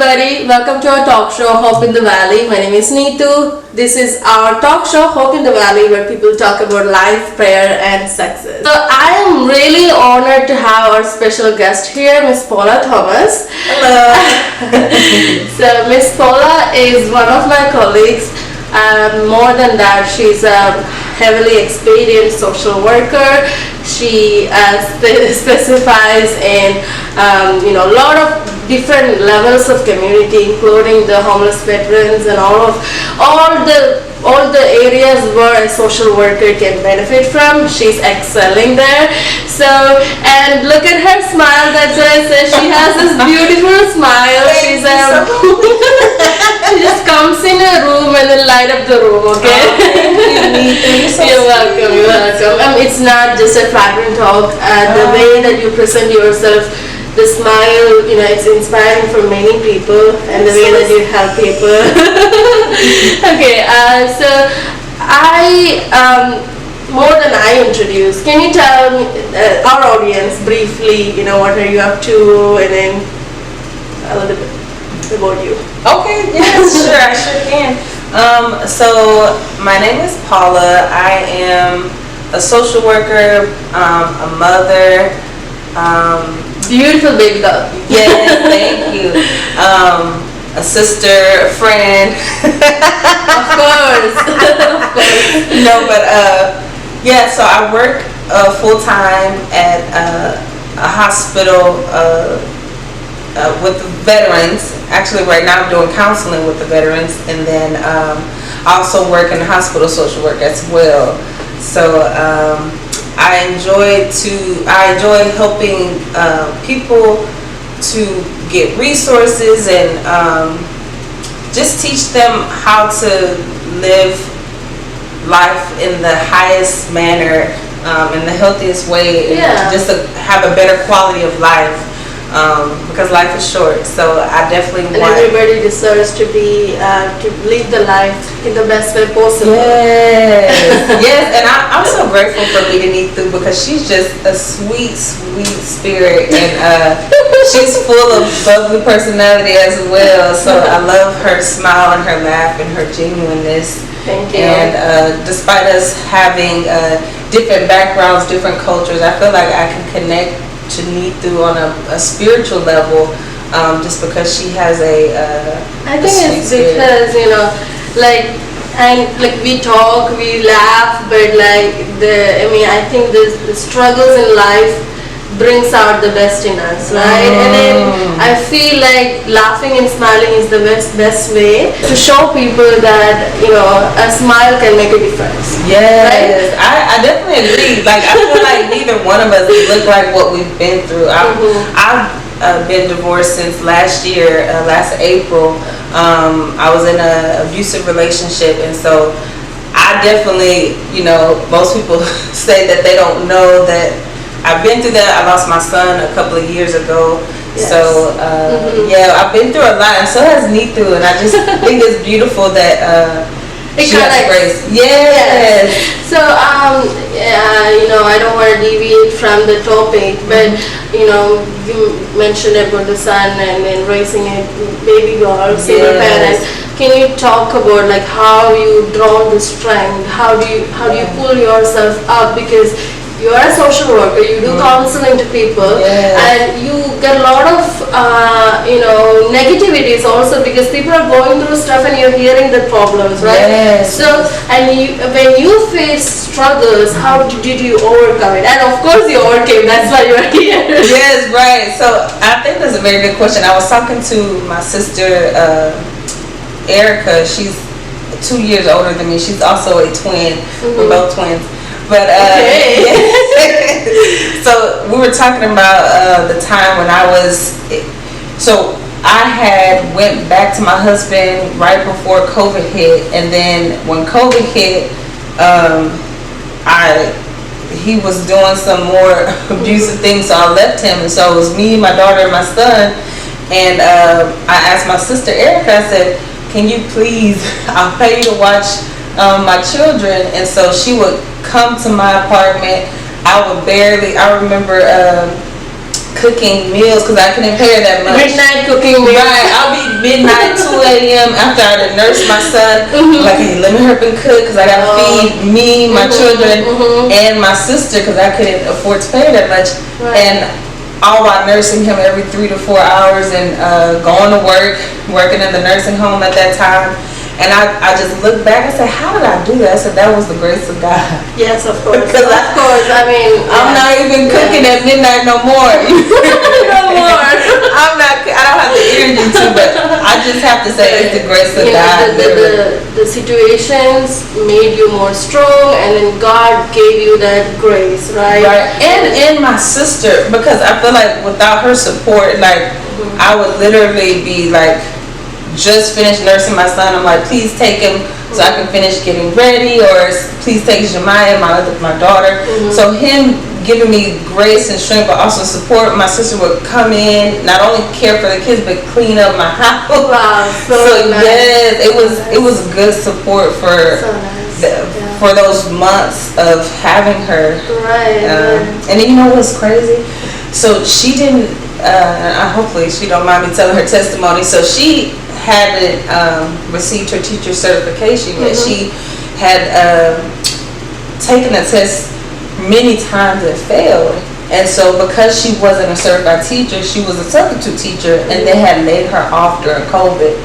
everybody, welcome to our talk show Hope in the Valley. My name is Neethu. This is our talk show Hope in the Valley where people talk about life, prayer and success. So I am really honored to have our special guest here, Miss PAULA Thomas. Hello. So Miss PAULA is one of my colleagues. More than that, she's a heavily experienced social worker. She specifies in a lot of different levels of community, including the homeless veterans and all the areas where a social worker can benefit from. She's excelling there. So, and look at her smile. That's why I said she has this beautiful smile. She's she just comes in a room and then light up the room. Okay. You're welcome. You're welcome. It's not just a flattering talk. The way that you present yourself, the smile, it's inspiring for many people, and the way that you help people. Okay, so more than I introduce, can you tell our audience briefly, what are you up to, and then a little bit about you? Okay, yes, sure, I sure can. So my name is PAULA. I am a social worker, a mother. Beautiful baby girl. Yes, thank you. A sister, a friend. Of course. Of course. No, but yeah, so I work full time at a hospital with the veterans. Actually, right now I'm doing counseling with the veterans, and then I also work in hospital social work as well. So I enjoy helping people to get resources and just teach them how to live life in the highest manner, in the healthiest way, and just to have a better quality of life, because life is short. So I definitely want everybody deserves to be to live the life in the best way possible. Yes, yes, and I'm so grateful for meeting Neethu, because she's just a sweet, sweet spirit, and she's full of bubbly personality as well. So I love her smile and her laugh and her genuineness. Thank you. And despite us having different backgrounds, different cultures, I feel like I can connect to Neethu on a spiritual level, just because she has I think it's because we talk, we laugh, but I think the struggles in life brings out the best in us, right? And then I feel like laughing and smiling is the best way to show people that a smile can make a difference. Yes, right? I definitely agree. Like, I feel like neither one of us look like what we've been through. I've been divorced since last year, last April. I was in an abusive relationship, and so I definitely, most people say that they don't know that I've been through that. I lost my son a couple of years ago. Yes. So yeah, I've been through a lot, and so has Neethu, and I just think it's beautiful that she has grace. Yes. So I don't want to deviate from the topic, but you mentioned about the son and then raising a baby girl, single parent. Can you talk about how you draw the strength? How do you pull yourself up? Because you are a social worker, you do counseling to people, and you get a lot of negativities also, because people are going through stuff and you're hearing the problems, right? Yes. So, and when you face struggles, how did you overcome it? And of course you overcame, that's why you're here. Yes, right. So I think that's a very good question. I was talking to my sister Erica. She's 2 years older than me. She's also a twin. We're both twins. But so we were talking about the time when I had went back to my husband right before COVID hit, and then when COVID hit, he was doing some more abusive things, so I left him, and so it was me, my daughter, and my son, and I asked my sister Erica, I said, can you please, I'll pay you to watch my children. And so she would come to my apartment. I remember cooking meals, because I couldn't pay her that much. Midnight cooking meals. Right, I'll be midnight, 2 a.m. after I had nursed my son. Like, hey, let me hurry and cook because I got to feed me, my children, and my sister because I couldn't afford to pay that much. And all while nursing him every 3 to 4 hours and going to work, working in the nursing home at that time. And I just looked back and said, how did I do that? I said, that was the grace of God. Yes, of course. Of course. I mean, I'm not even cooking at midnight no more. No more. I don't have the energy to, but I just have to say it's the grace of God. The situations made you more strong, and then God gave you that grace, right? Right. And my sister, because I feel like without her support, like I would literally be like, just finished nursing my son. I'm like, please take him so I can finish getting ready, or please take Jemiah, my daughter. So him giving me grace and strength, but also support. My sister would come in, not only care for the kids, but clean up my house. Wow, so nice. Yes, it was good support for for those months of having her. Right. And you know what's crazy? So she didn't. Hopefully she don't mind me telling her testimony. So she hadn't received her teacher certification yet. She had taken a test many times and failed. And so because she wasn't a certified teacher, she was a substitute teacher, and they had laid her off during COVID.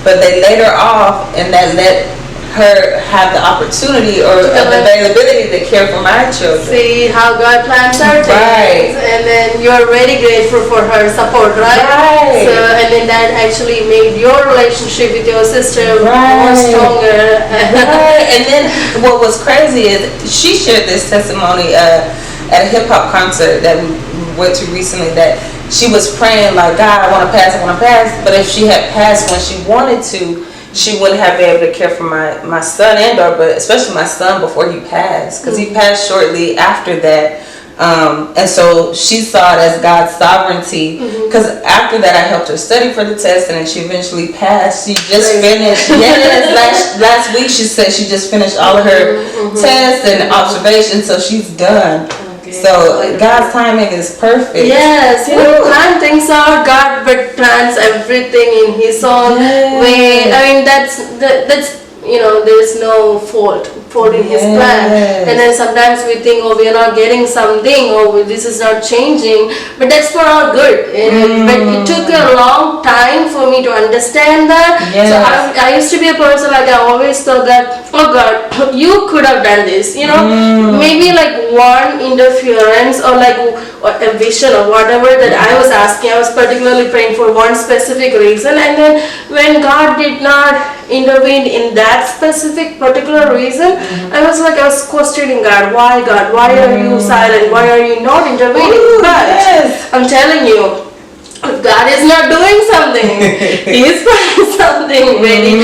But they laid her off, and that let her have the opportunity or availability to care for my children. See how God plans our things, and then you're very grateful for her support, right? So, and then that actually made your relationship with your sister more stronger. And then what was crazy is she shared this testimony at a hip hop concert that we went to recently, that she was praying like, God, I want to pass, but if she had passed when she wanted to, she wouldn't have been able to care for my son and daughter, but especially my son before he passed, because he passed shortly after that. And so she saw it as God's sovereignty, because after that I helped her study for the test, and then she eventually passed. She just finished, last week she said she just finished all of her tests and observations, so she's done. So God's timing is perfect. Yes, plan things out. God but plans everything in His own way. I mean, that's there's no fault in His plan. And then sometimes we think, oh, we are not getting something, or this is not changing, but that's for our good. But it took a long time for me to understand that. So I used to be a person like, I always thought that, oh God, you could have done this, maybe like one interference or like a vision or whatever that I was asking. I was particularly praying for one specific reason, and then when God did not intervene in that specific particular reason, I was questioning God, why are you silent, why are you not intervening? But I'm telling you, if God is not doing something, He is doing something very,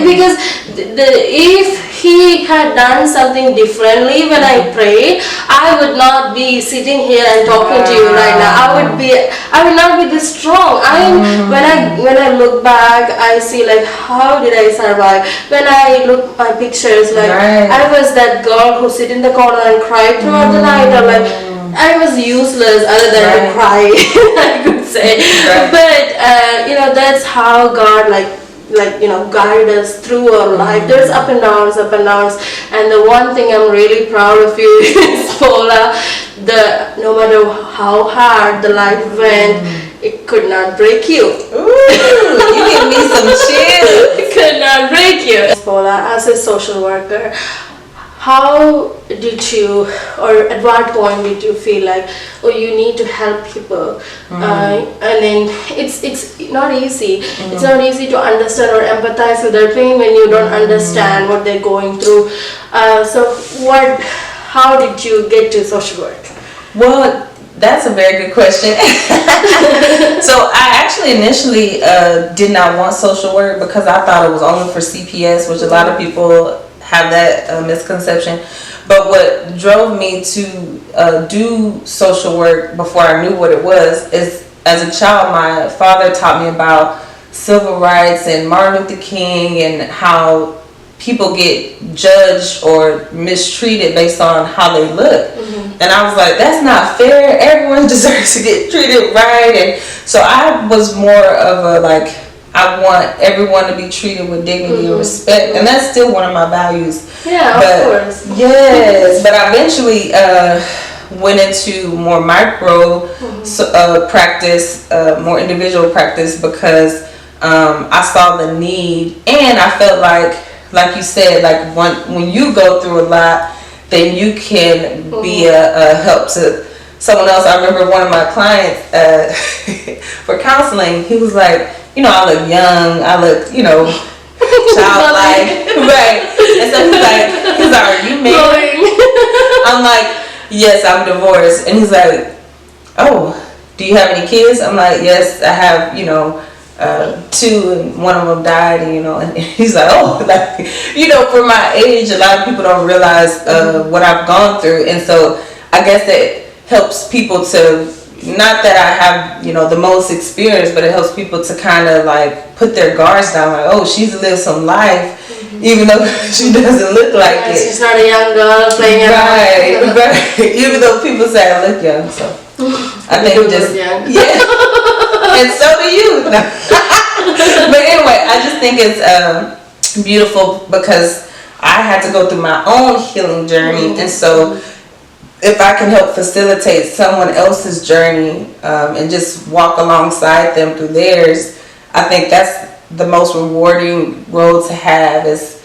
because if He had done something differently when I prayed, I would not be sitting here and talking to you right now. I would not be this strong. When I look back, I see like, how did I survive? When I look my pictures, like I was that girl who sit in the corner and cried throughout the night. Or like I was useless other than to cry, I could say. But that's how God guide us through our life. There's up and downs, and the one thing I'm really proud of you is, Paula, no matter how hard the life went, it could not break you. Ooh, you give me some chills. It could not break you. Paula, as a social worker, how did you, or at what point did you feel like, oh, you need to help people? And then it's not easy. It's not easy to understand or empathize with their pain when you don't understand what they're going through. How did you get to social work? Well, that's a very good question. So I actually initially did not want social work because I thought it was only for CPS, which a lot of people have that misconception. But what drove me to do social work before I knew what it was is, as a child, my father taught me about civil rights and Martin Luther King and how people get judged or mistreated based on how they look. And I was like, that's not fair. Everyone deserves to get treated right. And so I was more of a I want everyone to be treated with dignity and respect, and that's still one of my values. Yeah, of course. Yes, but I eventually went into more micro practice, more individual practice, because I saw the need, and I felt like you said, like when you go through a lot, then you can be a help to someone else. I remember one of my clients for counseling, he was like, you know, I look young, I look, you know, childlike, right? And so he's like, are you married? I'm like, yes, I'm divorced. And he's like, oh, do you have any kids? I'm like, yes, I have, you know, 2, and one of them died, you know. And he's like, oh, like, you know, for my age, a lot of people don't realize what I've gone through. And so I guess it helps people to, not that I have, you know, the most experience, but it helps people to kind of like put their guards down, like, oh, she's lived some life, even though she doesn't look like it. She's not a young girl playing right. Even though people say I look young, so I think just young. Yeah, and so do you. But anyway, I just think it's beautiful, because I had to go through my own healing journey, and so if I can help facilitate someone else's journey and just walk alongside them through theirs, I think that's the most rewarding role to have, is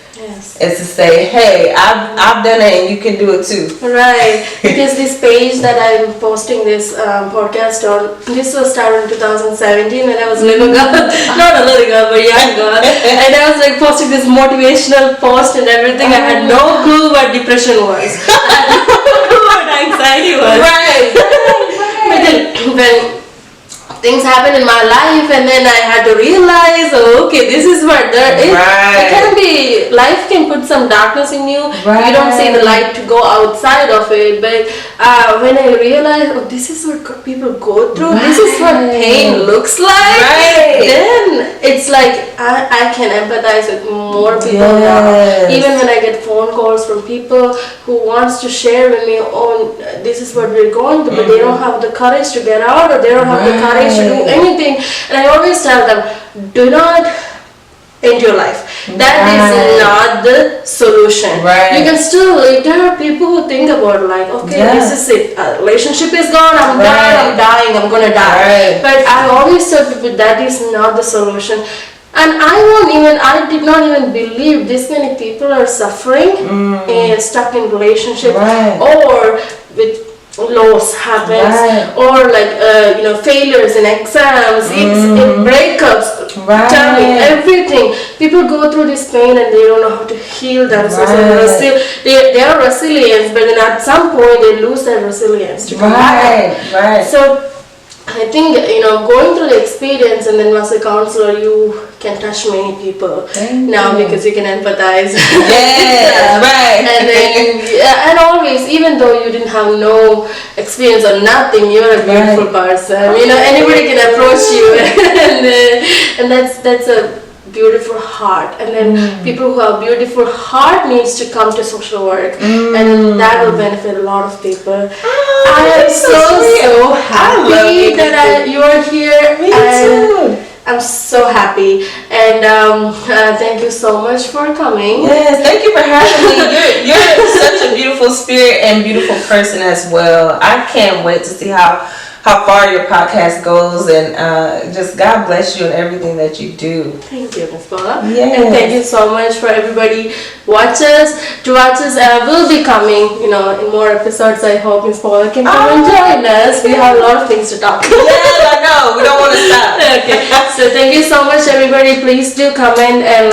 to say, hey, I've done it and you can do it too. Right, because this page that I'm posting this podcast on, this was started in 2017 when I was a little girl, not a little girl, but young girl, and I was like posting this motivational post and everything. I had no clue what depression was. I had no clue what anxiety was. Right. But then when things happened in my life, and then I had to realize, oh, okay, this is what there is. It can be, life can put some darkness in you. You don't see the light to go outside of it. But when I realized, oh, this is what people go through, this is what pain looks like, then it's like I can empathize with more people now. Even when I get phone calls from people who wants to share with me, oh, this is what we're going through, but they don't have the courage to get out, or they don't have the courage to do anything. And I always tell them, do not end your life. That is not the solution. You can still live. There are people who think about like, okay, this is it. Relationship is gone, I'm done, I'm dying, I'm gonna die. But I always tell people that is not the solution. And I did not even believe this many people are suffering and stuck in relationship, or with loss happens, or like failures in exams, breakups, tell me everything. People go through this pain and they don't know how to heal themselves. They are resilient, but then at some point they lose their resilience to come back. So I think, going through the experience, and then as a counselor, you can touch many people now because you can empathize. And then, and always, even though you didn't have no experience or nothing, you're a beautiful person. Anybody can approach you, and that's a beautiful heart. And then people who have beautiful heart needs to come to social work, and that will benefit a lot of people. I am so happy that you are here. Me too. I'm so happy, and thank you so much for coming. Yes, thank you for having me. You're such a beautiful spirit and beautiful person as well. I can't wait to see how far your podcast goes, and just God bless you and everything that you do. Thank you, Ms. Paula. And thank you so much for everybody to watch us. Will be coming, in more episodes. I hope Ms. Paula can come and join us. We have a lot of things to talk about. Yes, I know. We don't want to stop. Okay. So thank you so much, everybody. Please do comment and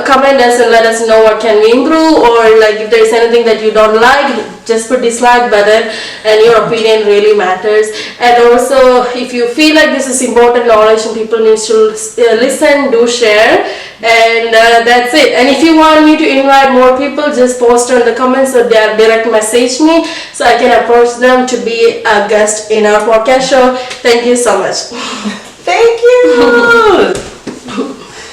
comment us and let us know what can we improve, or like if there's anything that you don't like, just put dislike button, and your opinion really matters. And also, if you feel like this is important knowledge and people need to listen, do share, and that's it. And if you want me to invite more people, just post on the comments or direct message me so I can approach them to be a guest in our podcast show. Thank you so much. Thank you.